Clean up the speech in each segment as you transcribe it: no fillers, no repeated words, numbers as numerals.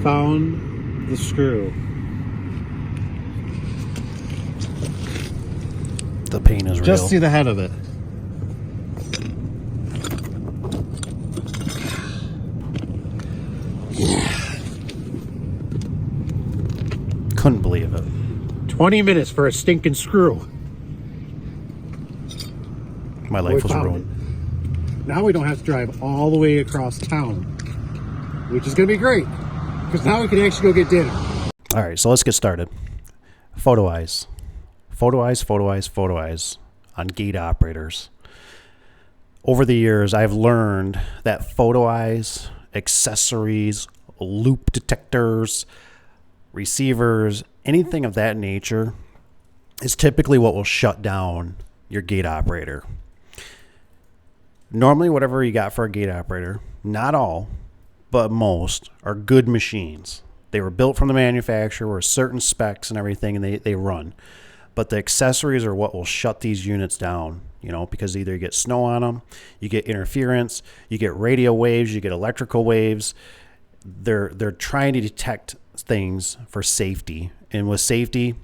found the screw. The pain is real. Just see the head of it. Couldn't believe it. 20 minutes for a stinking screw. My life was ruined. Now we don't have to drive all the way across town, which is going to be great, because now we can actually go get dinner. All right, so let's get started. Photo eyes. Photo eyes, photo eyes, photo eyes on gate operators. Over the years, I've learned that photo eyes, accessories, loop detectors, receivers, anything of that nature is typically what will shut down your gate operator. Normally, whatever you got for a gate operator, not all, but most, are good machines. They were built from the manufacturer with certain specs and everything, and they run. But the accessories are what will shut these units down, because either you get snow on them, you get interference, you get radio waves, you get electrical waves. They're trying to detect things for safety, and with safety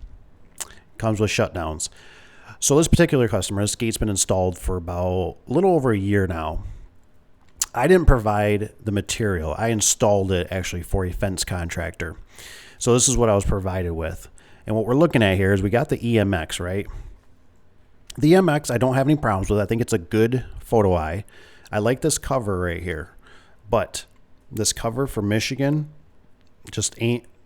comes with shutdowns. So this particular customer, this gate's been installed for about a little over a year now. I didn't provide the material. I installed it actually for a fence contractor. So this is what I was provided with. And what we're looking at here is we got the EMX, right? The EMX, I don't have any problems with. I think it's a good photo eye. I like this cover right here. But this cover for Michigan just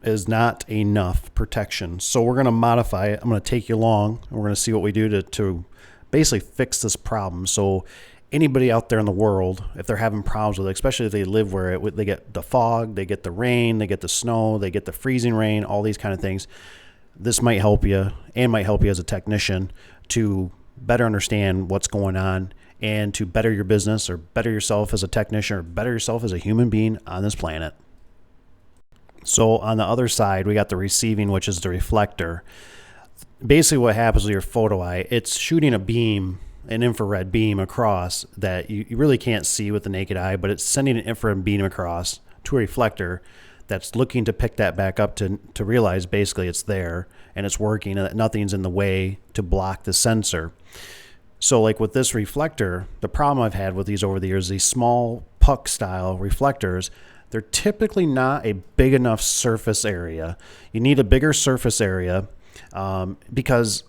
is not enough protection. So we're going to modify it. I'm going to take you along, and we're going to see what we do to basically fix this problem. So anybody out there in the world, if they're having problems with it, especially if they live where they get the fog, they get the rain, they get the snow, they get the freezing rain, all these kind of things, this might help you, and might help you as a technician to better understand what's going on and to better your business or better yourself as a technician or better yourself as a human being on this planet. So on the other side, we got the receiving, which is the reflector. Basically what happens with your photo eye, it's shooting a beam, an infrared beam across that you really can't see with the naked eye, but it's sending an infrared beam across to a reflector that's looking to pick that back up to realize basically it's there and it's working and that nothing's in the way to block the sensor. So like with this reflector, the problem I've had with these over the years, these small puck style reflectors, they're typically not a big enough surface area. You need a bigger surface area because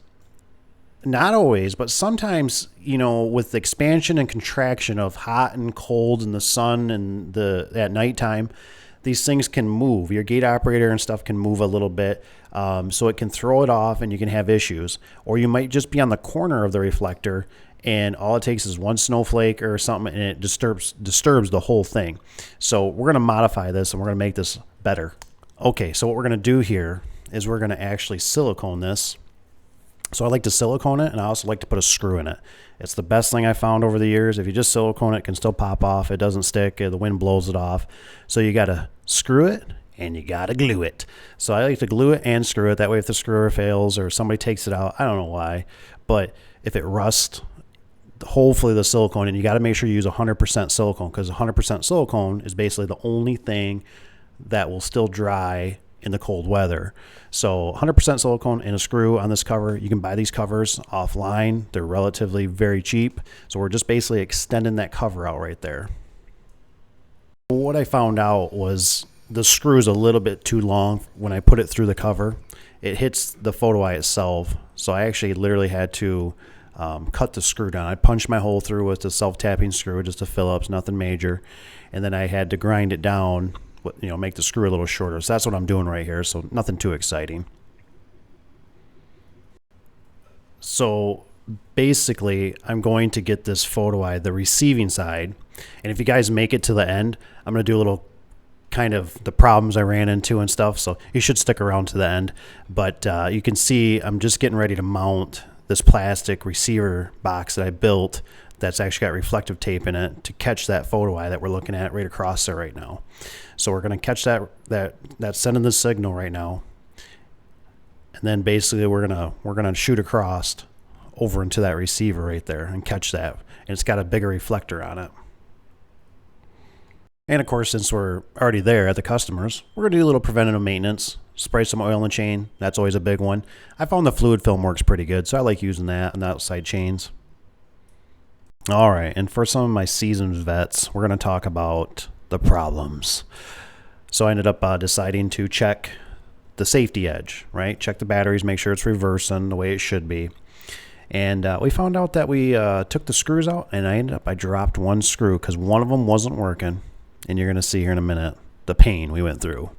not always, but sometimes, with the expansion and contraction of hot and cold in the sun and at nighttime, these things can move. Your gate operator and stuff can move a little bit, so it can throw it off and you can have issues. Or you might just be on the corner of the reflector and all it takes is one snowflake or something and it disturbs the whole thing. So we're going to modify this and we're going to make this better. Okay, so what we're going to do here is we're going to actually silicone this. So I like to silicone it, and I also like to put a screw in it. It's the best thing I found over the years. If you just silicone it, it can still pop off. It doesn't stick. The wind blows it off. So you got to screw it and you got to glue it. So I like to glue it and screw it. That way if the screwer fails or somebody takes it out, I don't know why, but if it rusts, hopefully the silicone, and you got to make sure you use 100% silicone, because 100% silicone is basically the only thing that will still dry in the cold weather. So 100% silicone and a screw on this cover. You can buy these covers offline. They're relatively very cheap. So we're just basically extending that cover out right there. What I found out was the screw is a little bit too long when I put it through the cover. It hits the photo eye itself. So I actually literally had to cut the screw down. I punched my hole through with the self-tapping screw, just a Phillips, nothing major. And then I had to grind it down, make the screw a little shorter. So that's what I'm doing right here. So nothing too exciting. So basically I'm going to get this photo eye, the receiving side. And if you guys make it to the end, I'm going to do a little kind of the problems I ran into and stuff. So you should stick around to the end. But you can see I'm just getting ready to mount this plastic receiver box that I built that's actually got reflective tape in it to catch that photo eye that we're looking at right across there right now. So we're going to catch that's sending the signal right now. And then basically we're going to shoot across over into that receiver right there and catch that. And it's got a bigger reflector on it. And of course, since we're already there at the customers, we're going to do a little preventative maintenance, spray some oil in the chain. That's always a big one. I found the fluid film works pretty good, so I like using that on the outside chains. All right, and for some of my seasoned vets, we're going to talk about the problems. So I ended up deciding to check the safety edge, right? Check the batteries, make sure it's reversing the way it should be. And we found out that we took the screws out, and I dropped one screw because one of them wasn't working. And you're going to see here in a minute the pain we went through.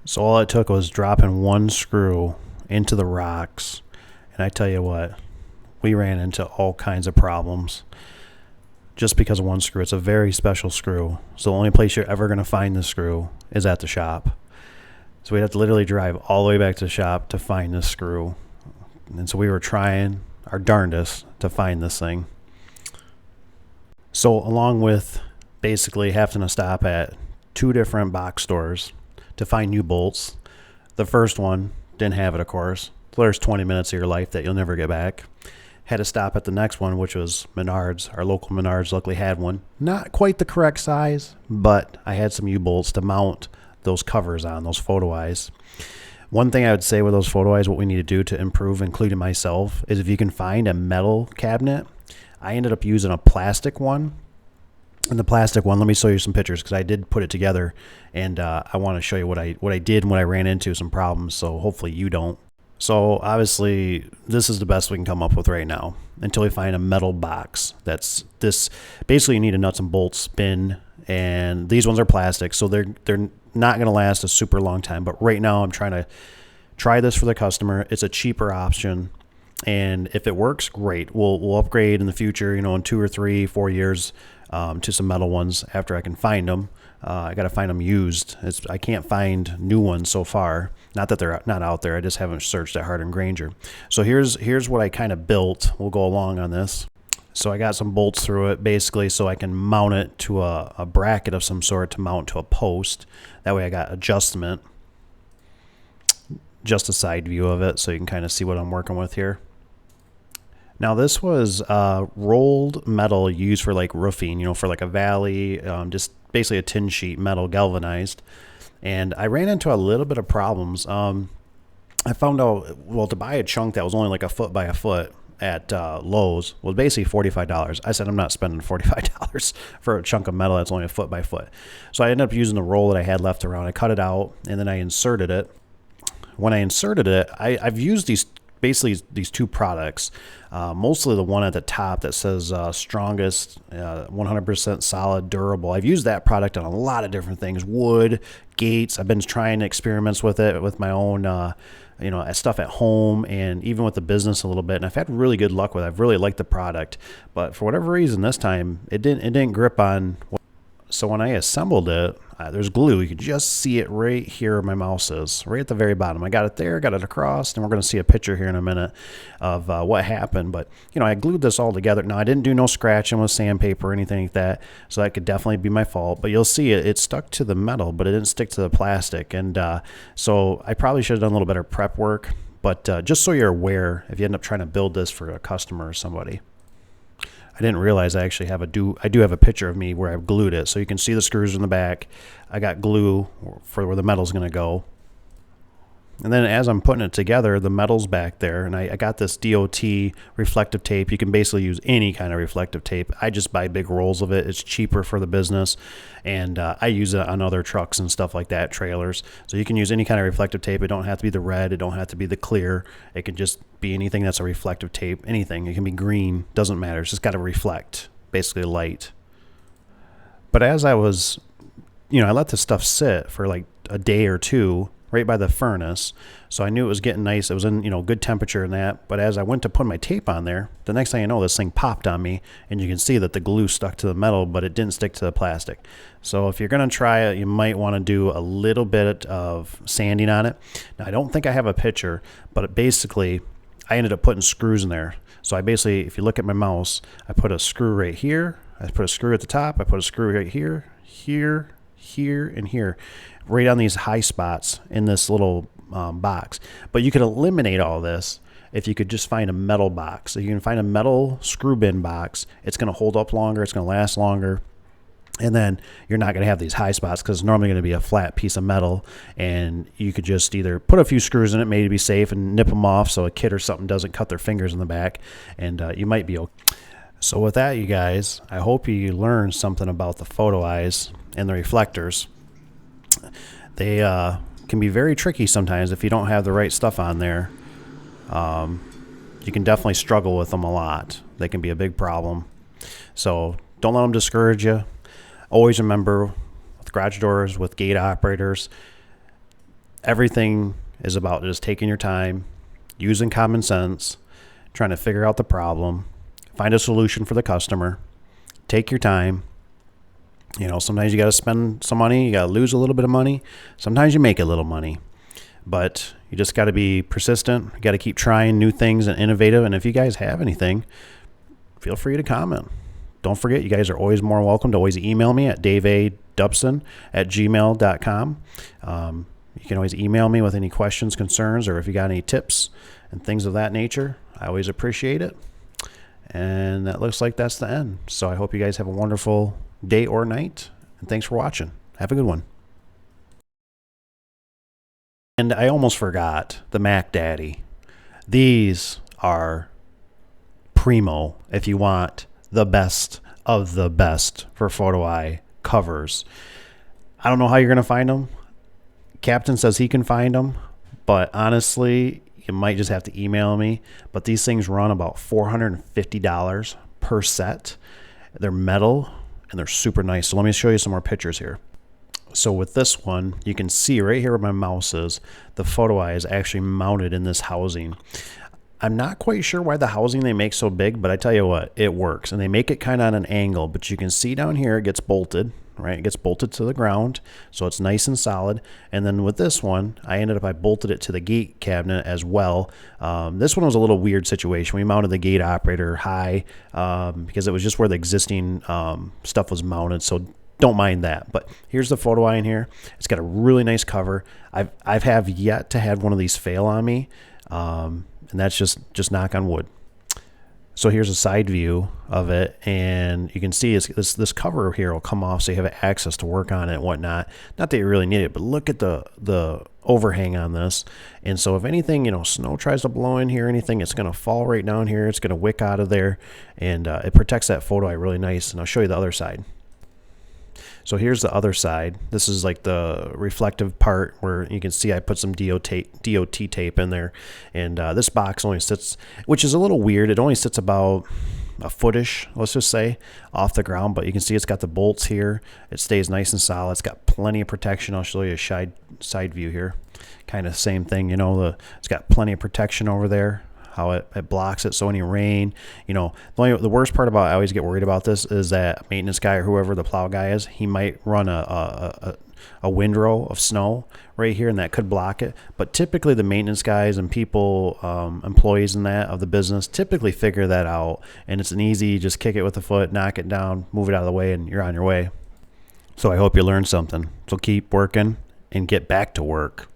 So all it took was dropping one screw into the rocks. And I tell you what, we ran into all kinds of problems just because of one screw. It's a very special screw. So the only place you're ever going to find this screw is at the shop. So we'd have to literally drive all the way back to the shop to find this screw. And so we were trying our darndest to find this thing. So along with basically having to stop at 2 different box stores to find new bolts, the first one didn't have it, of course. So there's 20 minutes of your life that you'll never get back. Had to stop at the next one, which was Menards. Our local Menards luckily had one. Not quite the correct size, but I had some U-bolts to mount those covers on, those photo eyes. One thing I would say with those photo eyes, what we need to do to improve, including myself, is if you can find a metal cabinet. I ended up using a plastic one. And the plastic one, let me show you some pictures because I did put it together, and I want to show you what I did and what I ran into, some problems, so hopefully you don't. So obviously this is the best we can come up with right now until we find a metal box. That's this. Basically you need a nuts and bolts bin, and these ones are plastic, so they're not going to last a super long time. But right now I'm trying to try this for the customer. It's a cheaper option. And if it works, great. We'll upgrade in the future, in 2 or 3, 4 years to some metal ones after I can find them. I got to find them used. I can't find new ones so far. Not that they're not out there. I just haven't searched at Hardin Granger. So here's what I kind of built. We'll go along on this. So I got some bolts through it basically so I can mount it to a bracket of some sort to mount to a post. That way I got adjustment. Just a side view of it so you can kind of see what I'm working with here. Now this was rolled metal used for like roofing, for like a valley, just basically a tin sheet metal galvanized. And I ran into a little bit of problems. I found out, well, to buy a chunk that was only like a foot by a foot at Lowe's was basically $45. I said I'm not spending $45 for a chunk of metal that's only a foot by foot. So I ended up using the roll that I had left around. I cut it out and then I inserted it. When I inserted it, I've used these 2 products, mostly the one at the top that says strongest, 100% solid, durable. I've used that product on a lot of different things, wood, gates. I've been trying experiments with it with my own, stuff at home and even with the business a little bit. And I've had really good luck with it. I've really liked the product, but for whatever reason this time it didn't grip on. So when I assembled it, there's glue. You can just see it right here where my mouse is, right at the very bottom. I got it there, got it across, and we're going to see a picture here in a minute of what happened. But, I glued this all together. Now, I didn't do no scratching with sandpaper or anything like that, so that could definitely be my fault. But you'll see it stuck to the metal, but it didn't stick to the plastic. And so I probably should have done a little better prep work. But just so you're aware, if you end up trying to build this for a customer or somebody. I didn't realize I actually I do have a picture of me where I've glued it. So you can see the screws in the back. I got glue for where the metal's going to go. And then as I'm putting it together, the metal's back there. And I got this DOT reflective tape. You can basically use any kind of reflective tape. I just buy big rolls of it. It's cheaper for the business. And I use it on other trucks and stuff like that, trailers. So you can use any kind of reflective tape. It don't have to be the red. It don't have to be the clear. It can just be anything that's a reflective tape. Anything. It can be green. Doesn't matter. It's just got to reflect, basically light. But as I was, I let this stuff sit for like a day or two right by the furnace. So I knew it was getting nice. It was in, good temperature and that. But as I went to put my tape on there, the next thing you know, this thing popped on me. And you can see that the glue stuck to the metal, but it didn't stick to the plastic. So if you're going to try it, you might want to do a little bit of sanding on it. Now, I don't think I have a picture, but basically, I ended up putting screws in there. So I basically, if you look at my mouse, I put a screw right here. I put a screw at the top. I put a screw right here, here, and here, right on these high spots in this little box. But you can eliminate all this if you could just find a metal box. If you can find a metal screw bin box, it's going to hold up longer, it's going to last longer. And then you're not going to have these high spots because it's normally going to be a flat piece of metal, and you could just either put a few screws in it, maybe to be safe, and nip them off so a kid or something doesn't cut their fingers in the back, and you might be okay. So with that, you guys, I hope you learned something about the photo eyes and the reflectors. They can be very tricky sometimes if you don't have the right stuff on there. You can definitely struggle with them a lot. They can be a big problem. So don't let them discourage you. Always remember, with garage doors, with gate operators, everything is about just taking your time, using common sense, trying to figure out the problem, find a solution for the customer, take your time. You know, sometimes you got to spend some money, you got to lose a little bit of money. Sometimes you make a little money, but you just got to be persistent. You got to keep trying new things and innovative. And if you guys have anything, feel free to comment. Don't forget, you guys are always more welcome to always email me at daveadubson@gmail.com. You can always email me with any questions, concerns, or if you got any tips and things of that nature. I always appreciate it. And that looks like that's the end. So I hope you guys have a wonderful day or night. And thanks for watching. Have a good one. And I almost forgot the Mac Daddy. These are primo if you want the best of the best for photo eye covers. I don't know how you're going to find them. Captain says he can find them, but honestly, you might just have to email me. But these things run about $450 per set. They're metal and they're super nice. So let me show you some more pictures here. So with this one, you can see right here where my mouse is, the photo eye is actually mounted in this housing. I'm not quite sure why the housing they make so big, but I tell you what, it works. And they make it kind of on an angle, but you can see down here it gets bolted, right? It gets bolted to the ground, so it's nice and solid. And then with this one, I bolted it to the gate cabinet as well. This one was a little weird situation. We mounted the gate operator high because it was just where the existing stuff was mounted, so don't mind that. But here's the photo eye in here. It's got a really nice cover. I've have yet to have one of these fail on me. And that's just knock on wood. So here's a side view of it, and you can see this cover here will come off so you have access to work on it and whatnot. Not that you really need it, but look at the overhang on this. And so if anything, you know, snow tries to blow in here or anything, it's going to fall right down here. It's going to wick out of there, and it protects that photo eye really nice. And I'll show you the other side. So here's the other side. This is like the reflective part where you can see I put some DOT tape in there. And this box only sits, which is a little weird. It only sits about a footish, let's just say, off the ground. But you can see it's got the bolts here. It stays nice and solid. It's got plenty of protection. I'll show you a side view here. Kind of same thing, you know, it's got plenty of protection over there. How it blocks it, so any rain, you know, the worst part about, I always get worried about this, is that maintenance guy or whoever the plow guy is, he might run a windrow of snow right here, and that could block it. But typically the maintenance guys and people, employees in that of the business, typically figure that out, and it's an easy, just kick it with the foot, knock it down, move it out of the way, and you're on your way. So I hope you learned something. So keep working and get back to work.